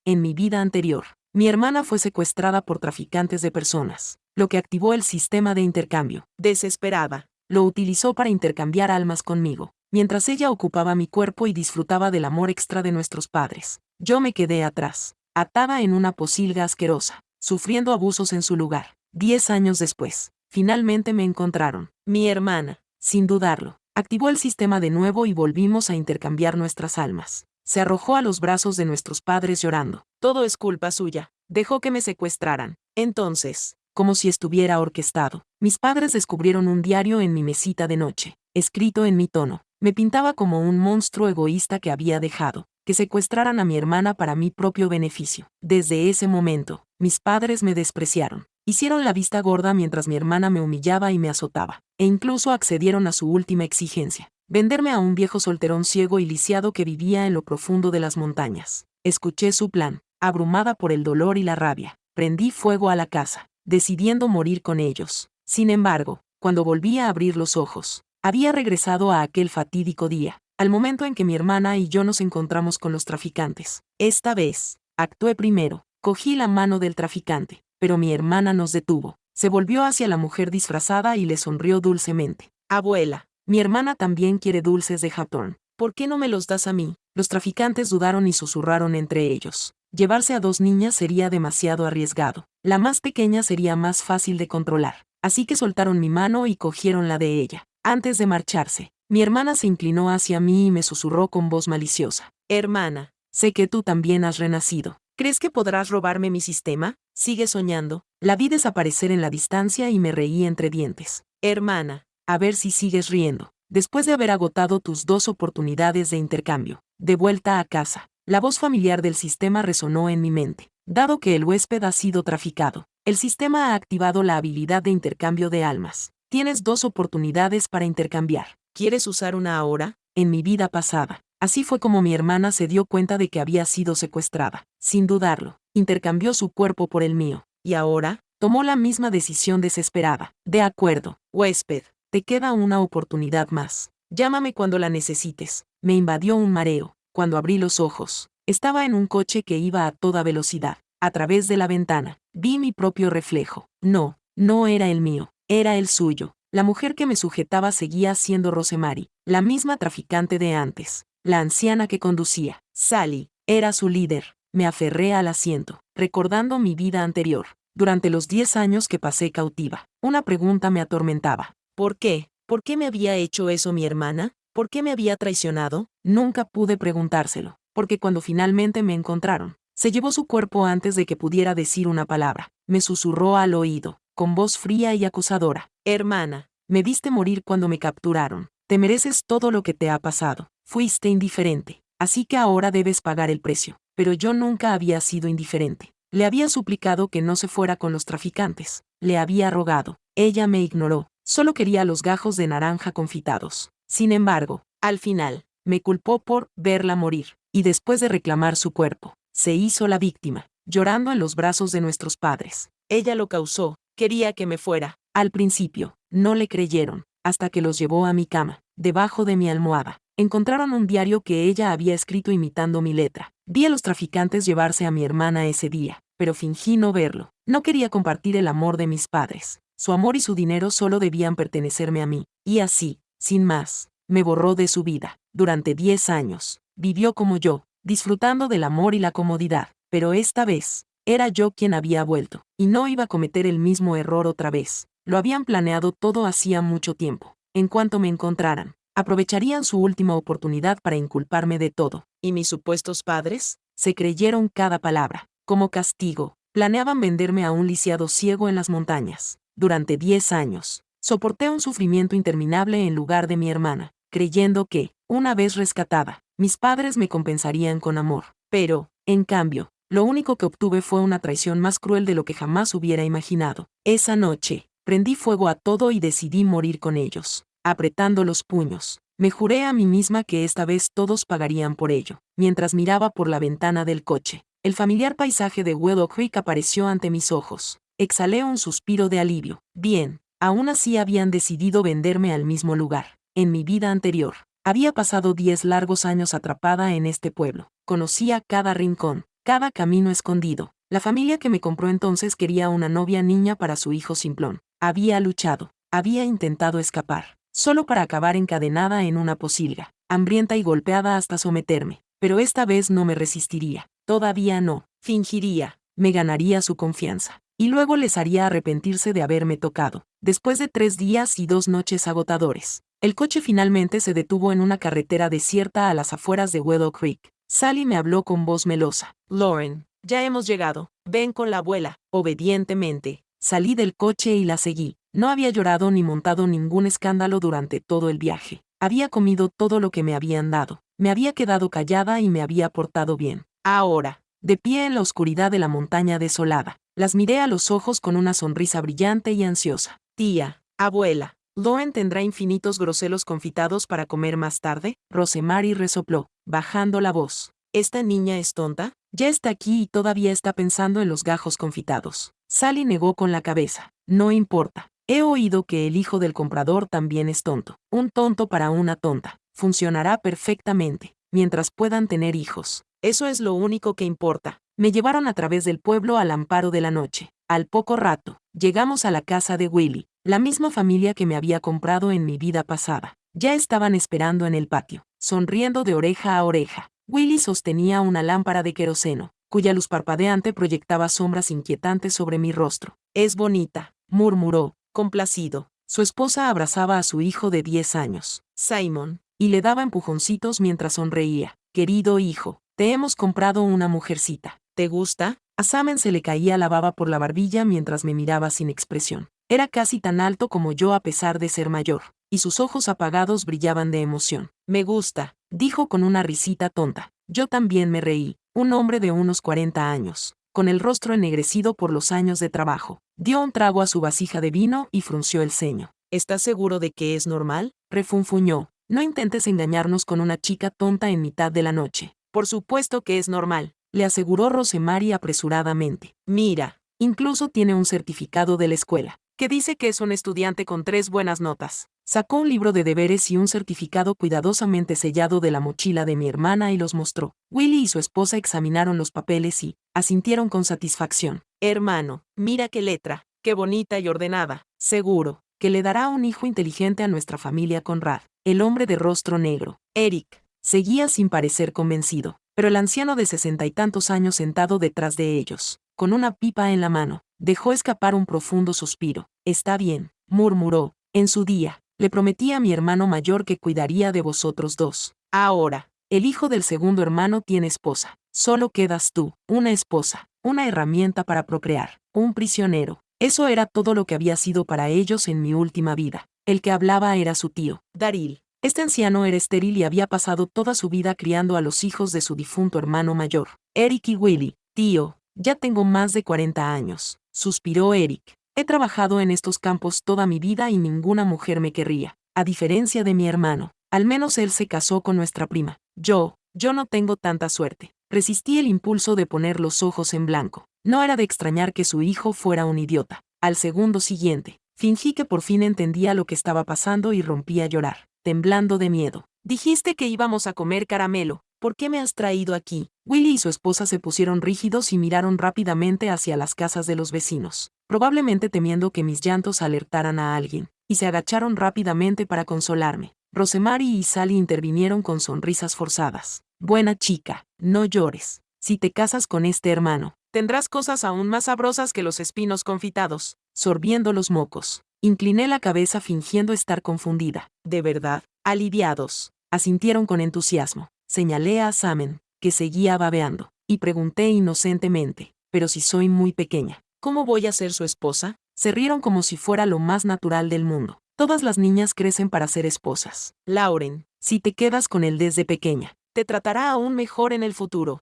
En mi vida anterior, mi hermana fue secuestrada por traficantes de personas, lo que activó el sistema de intercambio. Desesperada, lo utilizó para intercambiar almas conmigo, mientras ella ocupaba mi cuerpo y disfrutaba del amor extra de nuestros padres. Yo me quedé atrás, atada en una pocilga asquerosa, sufriendo abusos en su lugar. 10 años después, finalmente me encontraron. Mi hermana, sin dudarlo, activó el sistema de nuevo y volvimos a intercambiar nuestras almas. Se arrojó a los brazos de nuestros padres llorando. Todo es culpa suya. Dejó que me secuestraran. Entonces, como si estuviera orquestado, mis padres descubrieron un diario en mi mesita de noche, escrito en mi tono. Me pintaba como un monstruo egoísta que había dejado que secuestraran a mi hermana para mi propio beneficio. Desde ese momento, mis padres me despreciaron. Hicieron la vista gorda mientras mi hermana me humillaba y me azotaba, e incluso accedieron a su última exigencia: venderme a un viejo solterón ciego y lisiado que vivía en lo profundo de las montañas. Escuché su plan, abrumada por el dolor y la rabia. Prendí fuego a la casa, decidiendo morir con ellos. Sin embargo, cuando volví a abrir los ojos, había regresado a aquel fatídico día, al momento en que mi hermana y yo nos encontramos con los traficantes. Esta vez, actué primero, cogí la mano del traficante, pero mi hermana nos detuvo. Se volvió hacia la mujer disfrazada y le sonrió dulcemente. Abuela, mi hermana también quiere dulces de Hawthorne. ¿Por qué no me los das a mí? Los traficantes dudaron y susurraron entre ellos. Llevarse a 2 niñas sería demasiado arriesgado. La más pequeña sería más fácil de controlar. Así que soltaron mi mano y cogieron la de ella. Antes de marcharse, mi hermana se inclinó hacia mí y me susurró con voz maliciosa: hermana, sé que tú también has renacido. ¿Crees que podrás robarme mi sistema? Sigue soñando. La vi desaparecer en la distancia y me reí entre dientes. Hermana, a ver si sigues riendo. Después de haber agotado tus 2 oportunidades de intercambio, de vuelta a casa, la voz familiar del sistema resonó en mi mente. Dado que el huésped ha sido traficado, el sistema ha activado la habilidad de intercambio de almas. Tienes 2 oportunidades para intercambiar. ¿Quieres usar una ahora? En mi vida pasada, así fue como mi hermana se dio cuenta de que había sido secuestrada. Sin dudarlo, intercambió su cuerpo por el mío. Y ahora, tomó la misma decisión desesperada. De acuerdo, huésped, te queda una oportunidad más. Llámame cuando la necesites. Me invadió un mareo. Cuando abrí los ojos, estaba en un coche que iba a toda velocidad. A través de la ventana, vi mi propio reflejo. No, no era el mío, era el suyo. La mujer que me sujetaba seguía siendo Rosemary, la misma traficante de antes. La anciana que conducía, Sally, era su líder. Me aferré al asiento, recordando mi vida anterior. Durante los 10 años que pasé cautiva, una pregunta me atormentaba. ¿Por qué? ¿Por qué me había hecho eso mi hermana? ¿Por qué me había traicionado? Nunca pude preguntárselo, porque cuando finalmente me encontraron, se llevó su cuerpo antes de que pudiera decir una palabra. Me susurró al oído, con voz fría y acusadora: hermana, me viste morir cuando me capturaron. Te mereces todo lo que te ha pasado. Fuiste indiferente, así que ahora debes pagar el precio. Pero yo nunca había sido indiferente. Le había suplicado que no se fuera con los traficantes. Le había rogado. Ella me ignoró. Solo quería los gajos de naranja confitados. Sin embargo, al final, me culpó por verla morir, y después de reclamar su cuerpo, se hizo la víctima, llorando en los brazos de nuestros padres. Ella lo causó, quería que me fuera. Al principio, no le creyeron, hasta que los llevó a mi cama. Debajo de mi almohada, encontraron un diario que ella había escrito imitando mi letra. Vi a los traficantes llevarse a mi hermana ese día, pero fingí no verlo. No quería compartir el amor de mis padres. Su amor y su dinero solo debían pertenecerme a mí. Y así, sin más, me borró de su vida. Durante 10 años, vivió como yo, disfrutando del amor y la comodidad. Pero esta vez, era yo quien había vuelto, y no iba a cometer el mismo error otra vez. Lo habían planeado todo hacía mucho tiempo. En cuanto me encontraran, aprovecharían su última oportunidad para inculparme de todo. ¿Y mis supuestos padres? Se creyeron cada palabra. Como castigo, planeaban venderme a un lisiado ciego en las montañas. Durante 10 años, soporté un sufrimiento interminable en lugar de mi hermana, creyendo que, una vez rescatada, mis padres me compensarían con amor. Pero, en cambio, lo único que obtuve fue una traición más cruel de lo que jamás hubiera imaginado. Esa noche, prendí fuego a todo y decidí morir con ellos. Apretando los puños, me juré a mí misma que esta vez todos pagarían por ello. Mientras miraba por la ventana del coche, el familiar paisaje de Willow Creek apareció ante mis ojos. Exhalé un suspiro de alivio. Bien, aún así habían decidido venderme al mismo lugar. En mi vida anterior, había pasado 10 largos años atrapada en este pueblo. Conocía cada rincón, cada camino escondido. La familia que me compró entonces quería una novia niña para su hijo simplón. Había luchado, había intentado escapar, solo para acabar encadenada en una posilga, hambrienta y golpeada hasta someterme. Pero esta vez no me resistiría, todavía no, fingiría, me ganaría su confianza. Y luego les haría arrepentirse de haberme tocado. Después de 3 días y 2 noches agotadores, el coche finalmente se detuvo en una carretera desierta a las afueras de Willow Creek. Sally me habló con voz melosa. Lauren, ya hemos llegado, ven con la abuela. Obedientemente, salí del coche y la seguí. No había llorado ni montado ningún escándalo durante todo el viaje. Había comido todo lo que me habían dado. Me había quedado callada y me había portado bien. Ahora, de pie en la oscuridad de la montaña desolada, las miré a los ojos con una sonrisa brillante y ansiosa. Tía, abuela, ¿Lauren tendrá infinitos groselos confitados para comer más tarde? Rosemary resopló, bajando la voz. ¿Esta niña es tonta? Ya está aquí y todavía está pensando en los gajos confitados. Sally negó con la cabeza. No importa. He oído que el hijo del comprador también es tonto. Un tonto para una tonta. Funcionará perfectamente, mientras puedan tener hijos. Eso es lo único que importa. Me llevaron a través del pueblo al amparo de la noche. Al poco rato, llegamos a la casa de Willie, la misma familia que me había comprado en mi vida pasada. Ya estaban esperando en el patio, sonriendo de oreja a oreja. Willie sostenía una lámpara de queroseno, cuya luz parpadeante proyectaba sombras inquietantes sobre mi rostro. Es bonita, murmuró, complacido. Su esposa abrazaba a su hijo de 10 años, Simon, y le daba empujoncitos mientras sonreía. Querido hijo, te hemos comprado una mujercita. ¿Te gusta? A Samen se le caía la baba por la barbilla mientras me miraba sin expresión. Era casi tan alto como yo a pesar de ser mayor, y sus ojos apagados brillaban de emoción. Me gusta, dijo con una risita tonta. Yo también me reí. Un hombre de unos 40 años, con el rostro ennegrecido por los años de trabajo, dio un trago a su vasija de vino y frunció el ceño. ¿Estás seguro de que es normal? Refunfuñó. No intentes engañarnos con una chica tonta en mitad de la noche. Por supuesto que es normal, le aseguró Rosemary apresuradamente. Mira, incluso tiene un certificado de la escuela, que dice que es un estudiante con 3 buenas notas. Sacó un libro de deberes y un certificado cuidadosamente sellado de la mochila de mi hermana y los mostró. Willie y su esposa examinaron los papeles y asintieron con satisfacción. Hermano, mira qué letra, qué bonita y ordenada. Seguro que le dará un hijo inteligente a nuestra familia Conrad. El hombre de rostro negro, Eric, seguía sin parecer convencido, pero el anciano de 60 y tantos años sentado detrás de ellos, con una pipa en la mano, dejó escapar un profundo suspiro. Está bien, murmuró. En su día, le prometí a mi hermano mayor que cuidaría de vosotros dos. Ahora, el hijo del segundo hermano tiene esposa. Solo quedas tú, una esposa, una herramienta para procrear, un prisionero. Eso era todo lo que había sido para ellos en mi última vida. El que hablaba era su tío, Daryl. Este anciano era estéril y había pasado toda su vida criando a los hijos de su difunto hermano mayor, Eric y Willie. Tío, ya tengo más de 40 años, suspiró Eric. He trabajado en estos campos toda mi vida y ninguna mujer me querría, a diferencia de mi hermano. Al menos él se casó con nuestra prima. Yo no tengo tanta suerte. Resistí el impulso de poner los ojos en blanco. No era de extrañar que su hijo fuera un idiota. Al segundo siguiente, fingí que por fin entendía lo que estaba pasando y rompí a llorar, temblando de miedo. Dijiste que íbamos a comer caramelo. ¿Por qué me has traído aquí? Willie y su esposa se pusieron rígidos y miraron rápidamente hacia las casas de los vecinos, probablemente temiendo que mis llantos alertaran a alguien, y se agacharon rápidamente para consolarme. Rosemary y Sally intervinieron con sonrisas forzadas. Buena chica, no llores. Si te casas con este hermano, tendrás cosas aún más sabrosas que los espinos confitados. Sorbiendo los mocos, incliné la cabeza fingiendo estar confundida. ¿De verdad? Aliviados, asintieron con entusiasmo. Señalé a Samen, que seguía babeando, y pregunté inocentemente, pero si soy muy pequeña, ¿cómo voy a ser su esposa? Se rieron como si fuera lo más natural del mundo. Todas las niñas crecen para ser esposas. Lauren, si te quedas con él desde pequeña, te tratará aún mejor en el futuro.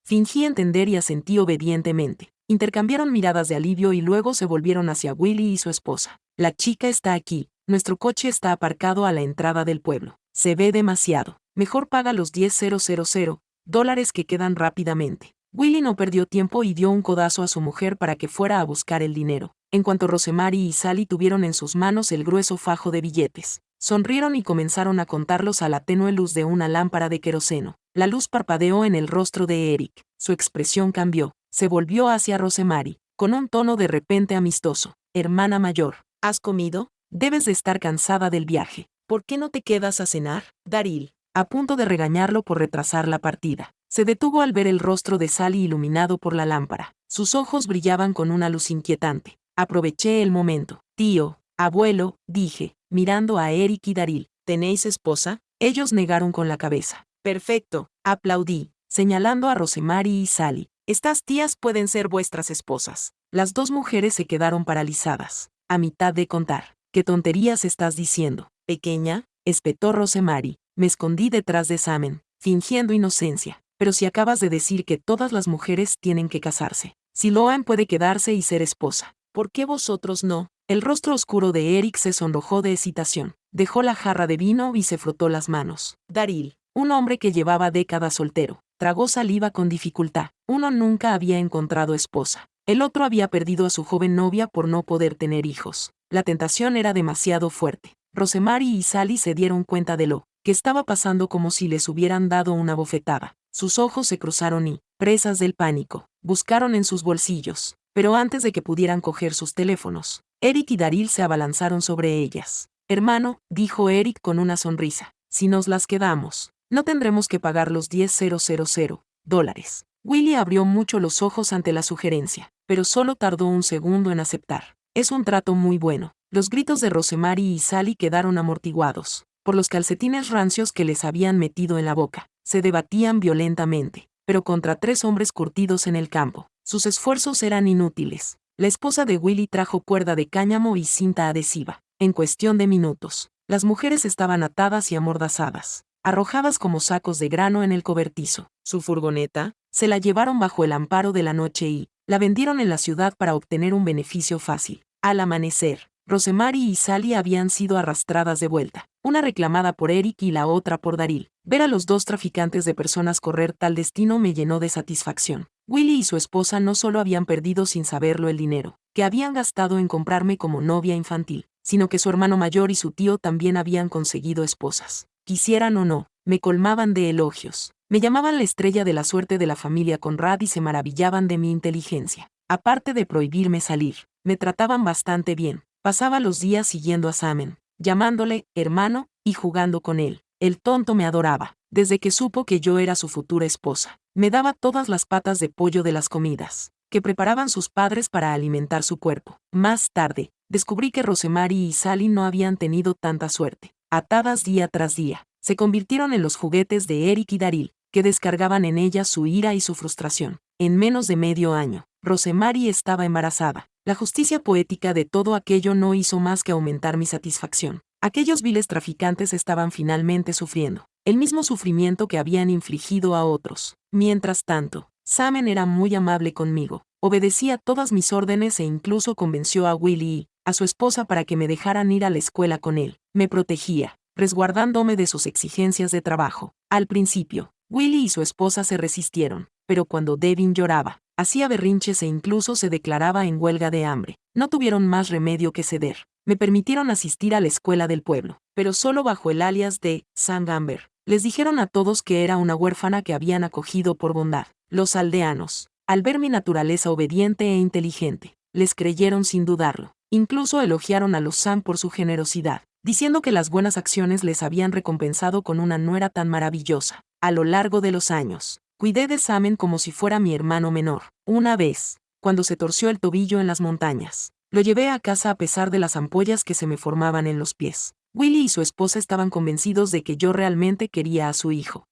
Fingí entender y asentí obedientemente. Intercambiaron miradas de alivio y luego se volvieron hacia Willie y su esposa. La chica está aquí. Nuestro coche está aparcado a la entrada del pueblo. Se ve demasiado. Mejor paga los $10,000 que quedan rápidamente. Willie no perdió tiempo y dio un codazo a su mujer para que fuera a buscar el dinero. En cuanto Rosemary y Sally tuvieron en sus manos el grueso fajo de billetes, sonrieron y comenzaron a contarlos a la tenue luz de una lámpara de queroseno. La luz parpadeó en el rostro de Eric. Su expresión cambió. Se volvió hacia Rosemary, con un tono de repente amistoso. Hermana mayor, ¿has comido? Debes de estar cansada del viaje. ¿Por qué no te quedas a cenar? Daryl, a punto de regañarlo por retrasar la partida, se detuvo al ver el rostro de Sally iluminado por la lámpara. Sus ojos brillaban con una luz inquietante. Aproveché el momento. Tío, abuelo, dije, mirando a Eric y Daryl. ¿Tenéis esposa? Ellos negaron con la cabeza. Perfecto, aplaudí, señalando a Rosemary y Sally. Estas tías pueden ser vuestras esposas. Las dos mujeres se quedaron paralizadas, a mitad de contar. ¿Qué tonterías estás diciendo, pequeña?, espetó Rosemary. Me escondí detrás de Sam, fingiendo inocencia. Pero si acabas de decir que todas las mujeres tienen que casarse. Si Loan puede quedarse y ser esposa, ¿por qué vosotros no? El rostro oscuro de Eric se sonrojó de excitación. Dejó la jarra de vino y se frotó las manos. Daryl, un hombre que llevaba décadas soltero, tragó saliva con dificultad. Uno nunca había encontrado esposa. El otro había perdido a su joven novia por no poder tener hijos. La tentación era demasiado fuerte. Rosemary y Sally se dieron cuenta de lo que estaba pasando como si les hubieran dado una bofetada. Sus ojos se cruzaron y, presas del pánico, buscaron en sus bolsillos. Pero antes de que pudieran coger sus teléfonos, Eric y Daryl se abalanzaron sobre ellas. Hermano, dijo Eric con una sonrisa, si nos las quedamos, no tendremos que pagar los $10,000. Willie abrió mucho los ojos ante la sugerencia, pero solo tardó un segundo en aceptar. Es un trato muy bueno. Los gritos de Rosemary y Sally quedaron amortiguados por los calcetines rancios que les habían metido en la boca. Se debatían violentamente, pero contra 3 hombres curtidos en el campo. Sus esfuerzos eran inútiles. La esposa de Willie trajo cuerda de cáñamo y cinta adhesiva. En cuestión de minutos, las mujeres estaban atadas y amordazadas, arrojadas como sacos de grano en el cobertizo. Su furgoneta se la llevaron bajo el amparo de la noche y la vendieron en la ciudad para obtener un beneficio fácil. Al amanecer, Rosemary y Sally habían sido arrastradas de vuelta, una reclamada por Eric y la otra por Daryl. Ver a los dos traficantes de personas correr tal destino me llenó de satisfacción. Willie y su esposa no solo habían perdido sin saberlo el dinero que habían gastado en comprarme como novia infantil, sino que su hermano mayor y su tío también habían conseguido esposas. Quisieran o no, me colmaban de elogios. Me llamaban la estrella de la suerte de la familia Conrad y se maravillaban de mi inteligencia. Aparte de prohibirme salir, me trataban bastante bien. Pasaba los días siguiendo a Sam, llamándole hermano y jugando con él. El tonto me adoraba. Desde que supo que yo era su futura esposa, me daba todas las patas de pollo de las comidas que preparaban sus padres para alimentar su cuerpo. Más tarde, descubrí que Rosemary y Sally no habían tenido tanta suerte. Atadas día tras día, se convirtieron en los juguetes de Eric y Daryl, que descargaban en ellas su ira y su frustración. En menos de medio año, Rosemary estaba embarazada. La justicia poética de todo aquello no hizo más que aumentar mi satisfacción. Aquellos viles traficantes estaban finalmente sufriendo el mismo sufrimiento que habían infligido a otros. Mientras tanto, Sam era muy amable conmigo, obedecía todas mis órdenes e incluso convenció a Willie y a su esposa para que me dejaran ir a la escuela con él. Me protegía, resguardándome de sus exigencias de trabajo. Al principio, Willie y su esposa se resistieron, pero cuando Devin lloraba, hacía berrinches e incluso se declaraba en huelga de hambre, no tuvieron más remedio que ceder. Me permitieron asistir a la escuela del pueblo, pero solo bajo el alias de Sam Gamber. Les dijeron a todos que era una huérfana que habían acogido por bondad. Los aldeanos, al ver mi naturaleza obediente e inteligente, les creyeron sin dudarlo. Incluso elogiaron a los Sam por su generosidad, diciendo que las buenas acciones les habían recompensado con una nuera tan maravillosa. A lo largo de los años, cuidé de Sam como si fuera mi hermano menor. Una vez, cuando se torció el tobillo en las montañas, lo llevé a casa a pesar de las ampollas que se me formaban en los pies. Willie y su esposa estaban convencidos de que yo realmente quería a su hijo.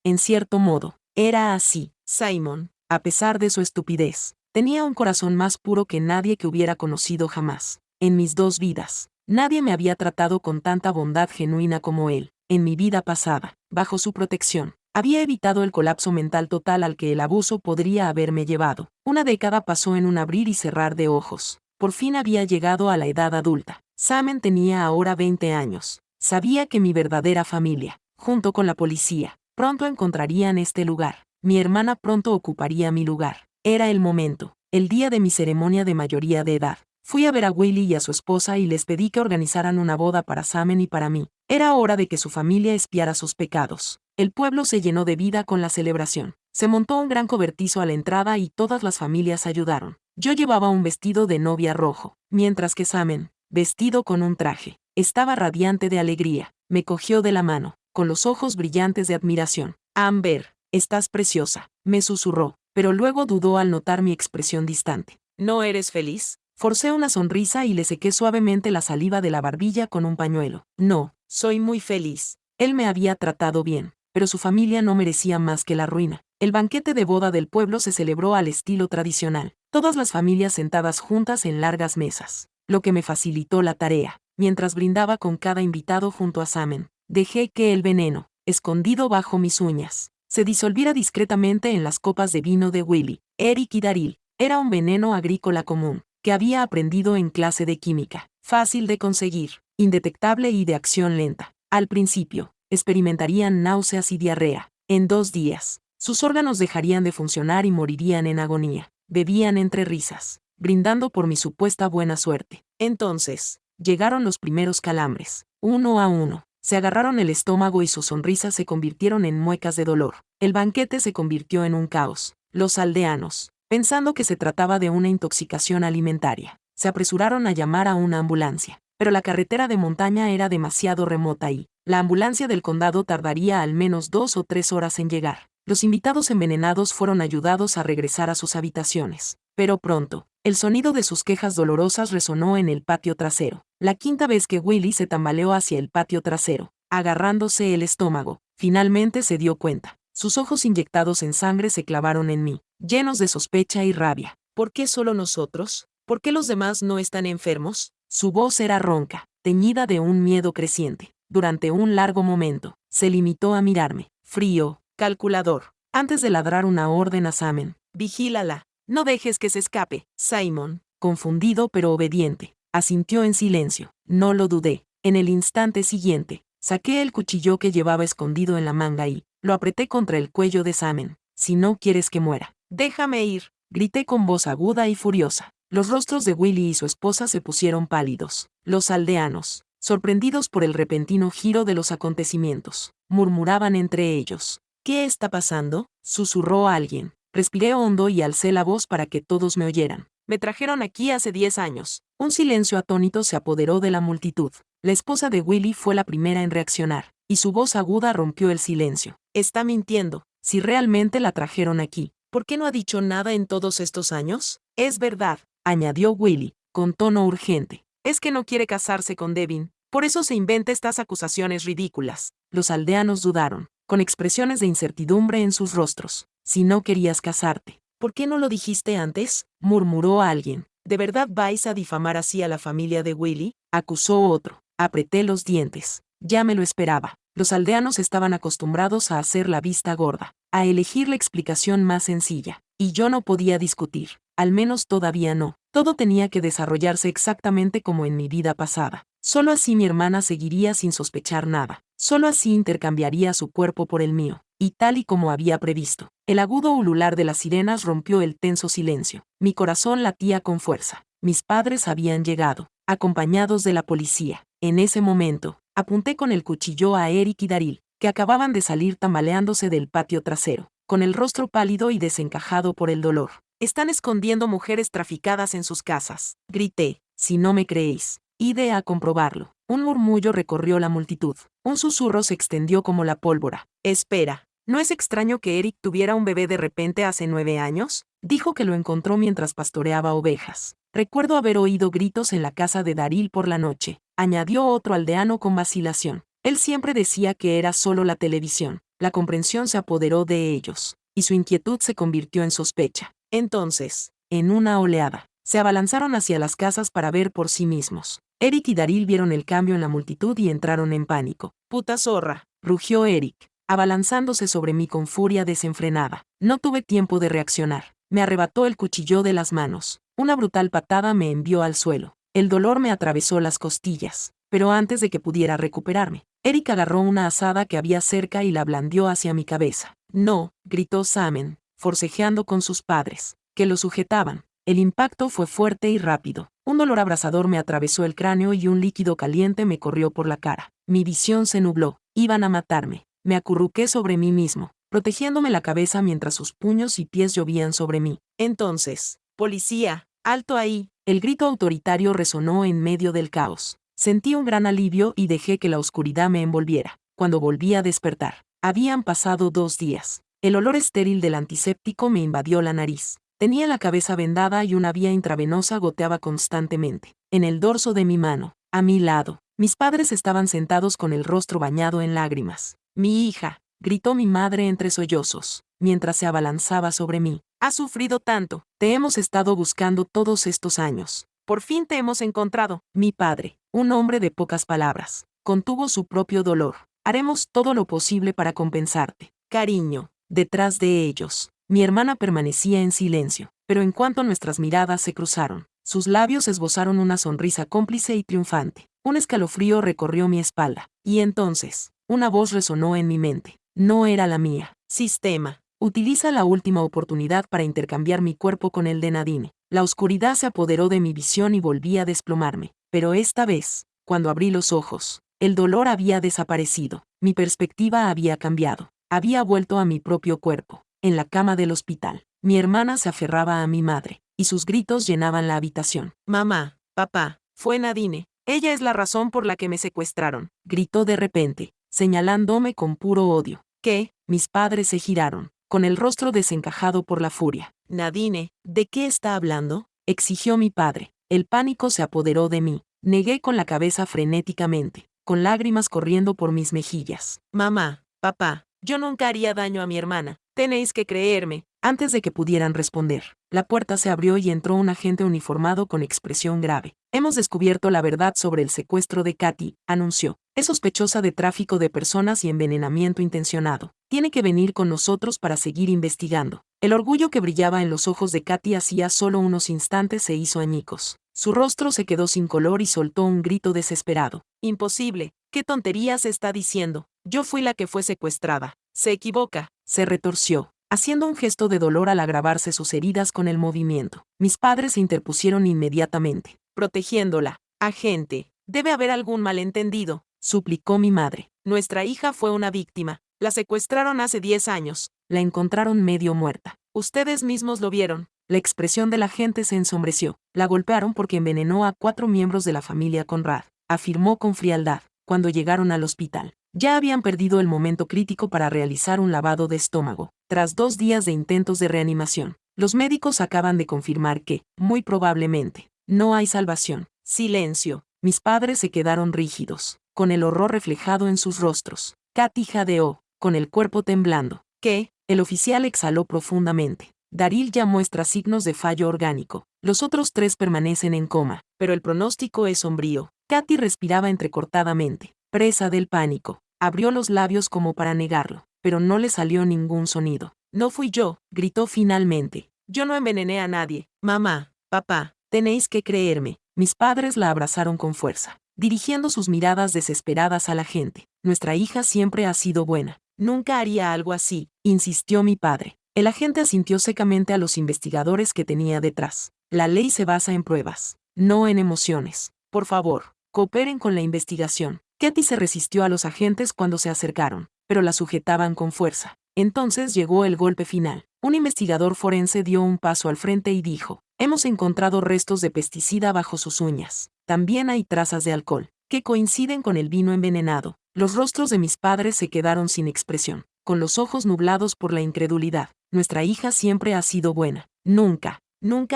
En cierto modo, era así. Simon, a pesar de su estupidez, tenía un corazón más puro que nadie que hubiera conocido jamás. En mis 2 vidas, nadie me había tratado con tanta bondad genuina como él. En mi vida pasada, bajo su protección, había evitado el colapso mental total al que el abuso podría haberme llevado. Una década pasó en un abrir y cerrar de ojos. Por fin había llegado a la edad adulta. Sam tenía ahora 20 años. Sabía que mi verdadera familia, junto con la policía, pronto encontrarían este lugar. Mi hermana pronto ocuparía mi lugar. Era el momento, el día de mi ceremonia de mayoría de edad. Fui a ver a Willie y a su esposa y les pedí que organizaran una boda para Sam y para mí. Era hora de que su familia expiara sus pecados. El pueblo se llenó de vida con la celebración. Se montó un gran cobertizo a la entrada y todas las familias ayudaron. Yo llevaba un vestido de novia rojo, mientras que Samen, vestido con un traje, estaba radiante de alegría. Me cogió de la mano, con los ojos brillantes de admiración. Amber, estás preciosa, me susurró, pero luego dudó al notar mi expresión distante. ¿No eres feliz? Forcé una sonrisa y le sequé suavemente la saliva de la barbilla con un pañuelo. No, soy muy feliz. Él me había tratado bien, pero su familia no merecía más que la ruina. El banquete de boda del pueblo se celebró al estilo tradicional, todas las familias sentadas juntas en largas mesas, lo que me facilitó la tarea. Mientras brindaba con cada invitado junto a Samen, dejé que el veneno, escondido bajo mis uñas, se disolviera discretamente en las copas de vino de Willy, Eric y Daryl. Era un veneno agrícola común, que había aprendido en clase de química, fácil de conseguir, indetectable y de acción lenta. Al principio, experimentarían náuseas y diarrea. En 2 días, sus órganos dejarían de funcionar y morirían en agonía. Bebían entre risas, brindando por mi supuesta buena suerte. Entonces, llegaron los primeros calambres. Uno a uno, se agarraron el estómago y sus sonrisas se convirtieron en muecas de dolor. El banquete se convirtió en un caos. Los aldeanos, pensando que se trataba de una intoxicación alimentaria, se apresuraron a llamar a una ambulancia. Pero la carretera de montaña era demasiado remota y la ambulancia del condado tardaría al menos 2 o 3 horas en llegar. Los invitados envenenados fueron ayudados a regresar a sus habitaciones. Pero pronto, el sonido de sus quejas dolorosas resonó en el patio trasero. La quinta vez que Willy se tambaleó hacia el patio trasero, agarrándose el estómago, finalmente se dio cuenta. Sus ojos inyectados en sangre se clavaron en mí, llenos de sospecha y rabia. ¿Por qué solo nosotros? ¿Por qué los demás no están enfermos? Su voz era ronca, teñida de un miedo creciente. Durante un largo momento, se limitó a mirarme, frío, calculador, antes de ladrar una orden a Samen. Vigílala, no dejes que se escape. Simon, confundido pero obediente, asintió en silencio. No lo dudé. En el instante siguiente, saqué el cuchillo que llevaba escondido en la manga y lo apreté contra el cuello de Samen. Si no quieres que muera, déjame ir, grité con voz aguda y furiosa. Los rostros de Willy y su esposa se pusieron pálidos. Los aldeanos, sorprendidos por el repentino giro de los acontecimientos, murmuraban entre ellos. ¿Qué está pasando?, susurró alguien. Respiré hondo y alcé la voz para que todos me oyeran. Me trajeron aquí hace 10 años. Un silencio atónito se apoderó de la multitud. La esposa de Willy fue la primera en reaccionar, y su voz aguda rompió el silencio. Está mintiendo. Si realmente la trajeron aquí, ¿por qué no ha dicho nada en todos estos años? Es verdad, añadió Willy, con tono urgente. Es que no quiere casarse con Devin, por eso se inventa estas acusaciones ridículas. Los aldeanos dudaron, con expresiones de incertidumbre en sus rostros. Si no querías casarte, ¿por qué no lo dijiste antes?, murmuró alguien. ¿De verdad vais a difamar así a la familia de Willy?, acusó otro. Apreté los dientes. Ya me lo esperaba. Los aldeanos estaban acostumbrados a hacer la vista gorda, a elegir la explicación más sencilla, y yo no podía discutir, al menos todavía no. Todo tenía que desarrollarse exactamente como en mi vida pasada. Solo así mi hermana seguiría sin sospechar nada. Solo así intercambiaría su cuerpo por el mío, y tal y como había previsto. El agudo ulular de las sirenas rompió el tenso silencio. Mi corazón latía con fuerza. Mis padres habían llegado, acompañados de la policía. En ese momento, apunté con el cuchillo a Eric y Daryl, que acababan de salir tambaleándose del patio trasero, con el rostro pálido y desencajado por el dolor. Están escondiendo mujeres traficadas en sus casas, grité. Si no me creéis, id a comprobarlo. Un murmullo recorrió la multitud. Un susurro se extendió como la pólvora. Espera, ¿no es extraño que Eric tuviera un bebé de repente hace 9 años? Dijo que lo encontró mientras pastoreaba ovejas. Recuerdo haber oído gritos en la casa de Daryl por la noche, añadió otro aldeano con vacilación. Él siempre decía que era solo la televisión. La comprensión se apoderó de ellos, y su inquietud se convirtió en sospecha. Entonces, en una oleada, se abalanzaron hacia las casas para ver por sí mismos. Eric y Daryl vieron el cambio en la multitud y entraron en pánico. «¡Puta zorra!», rugió Eric, abalanzándose sobre mí con furia desenfrenada. No tuve tiempo de reaccionar. Me arrebató el cuchillo de las manos. Una brutal patada me envió al suelo. El dolor me atravesó las costillas, pero antes de que pudiera recuperarme, Eric agarró una azada que había cerca y la blandió hacia mi cabeza. «No», gritó Samen, forcejeando con sus padres, que lo sujetaban. El impacto fue fuerte y rápido. Un dolor abrasador me atravesó el cráneo y un líquido caliente me corrió por la cara. Mi visión se nubló. Iban a matarme. Me acurruqué sobre mí mismo, protegiéndome la cabeza mientras sus puños y pies llovían sobre mí. Entonces, policía, alto ahí. El grito autoritario resonó en medio del caos. Sentí un gran alivio y dejé que la oscuridad me envolviera. Cuando volví a despertar, habían pasado 2 días. El olor estéril del antiséptico me invadió la nariz. Tenía la cabeza vendada y una vía intravenosa goteaba constantemente. En el dorso de mi mano, a mi lado, mis padres estaban sentados con el rostro bañado en lágrimas. Mi hija, gritó mi madre entre sollozos, mientras se abalanzaba sobre mí. Has sufrido tanto. Te hemos estado buscando todos estos años. Por fin te hemos encontrado. Mi padre, un hombre de pocas palabras, contuvo su propio dolor. Haremos todo lo posible para compensarte. Cariño. Detrás de ellos, mi hermana permanecía en silencio, pero en cuanto nuestras miradas se cruzaron, sus labios esbozaron una sonrisa cómplice y triunfante. Un escalofrío recorrió mi espalda, y entonces, una voz resonó en mi mente. No era la mía. Sistema. Utiliza la última oportunidad para intercambiar mi cuerpo con el de Nadine. La oscuridad se apoderó de mi visión y volví a desplomarme. Pero esta vez, cuando abrí los ojos, el dolor había desaparecido. Mi perspectiva había cambiado. Había vuelto a mi propio cuerpo. En la cama del hospital, mi hermana se aferraba a mi madre, y sus gritos llenaban la habitación. Mamá, papá, fue Nadine. Ella es la razón por la que me secuestraron, gritó de repente, señalándome con puro odio. ¿Qué? Mis padres se giraron, con el rostro desencajado por la furia. Nadine, ¿de qué está hablando?, exigió mi padre. El pánico se apoderó de mí. Negué con la cabeza frenéticamente, con lágrimas corriendo por mis mejillas. Mamá, papá, yo nunca haría daño a mi hermana. Tenéis que creerme. Antes de que pudieran responder, la puerta se abrió y entró un agente uniformado con expresión grave. Hemos descubierto la verdad sobre el secuestro de Katy, anunció. Es sospechosa de tráfico de personas y envenenamiento intencionado. Tiene que venir con nosotros para seguir investigando. El orgullo que brillaba en los ojos de Katy hacía solo unos instantes se hizo añicos. Su rostro se quedó sin color y soltó un grito desesperado. Imposible. ¿Qué tonterías está diciendo? Yo fui la que fue secuestrada. Se equivoca. Se retorció, haciendo un gesto de dolor al agravarse sus heridas con el movimiento. Mis padres se interpusieron inmediatamente, protegiéndola. Agente, debe haber algún malentendido, suplicó mi madre. Nuestra hija fue una víctima. La secuestraron hace 10 años. La encontraron medio muerta. Ustedes mismos lo vieron. La expresión de la gente se ensombreció. La golpearon porque envenenó a 4 miembros de la familia Conrad, afirmó con frialdad. Cuando llegaron al hospital, ya habían perdido el momento crítico para realizar un lavado de estómago. Tras 2 días de intentos de reanimación, los médicos acaban de confirmar que, muy probablemente, no hay salvación. Silencio. Mis padres se quedaron rígidos, con el horror reflejado en sus rostros. Katy jadeó, con el cuerpo temblando. ¿Qué? El oficial exhaló profundamente. Daryl ya muestra signos de fallo orgánico. Los otros 3 permanecen en coma, pero el pronóstico es sombrío. Katy respiraba entrecortadamente, presa del pánico. Abrió los labios como para negarlo, pero no le salió ningún sonido. No fui yo, gritó finalmente. Yo no envenené a nadie. Mamá, papá, tenéis que creerme. Mis padres la abrazaron con fuerza, dirigiendo sus miradas desesperadas a la gente. Nuestra hija siempre ha sido buena. Nunca haría algo así, insistió mi padre. El agente asintió secamente a los investigadores que tenía detrás. La ley se basa en pruebas, no en emociones. Por favor, cooperen con la investigación. Katy se resistió a los agentes cuando se acercaron, pero la sujetaban con fuerza. Entonces llegó el golpe final. Un investigador forense dio un paso al frente y dijo: hemos encontrado restos de pesticida bajo sus uñas. También hay trazas de alcohol, que coinciden con el vino envenenado. Los rostros de mis padres se quedaron sin expresión, con los ojos nublados por la incredulidad. Nuestra hija siempre ha sido buena. Nunca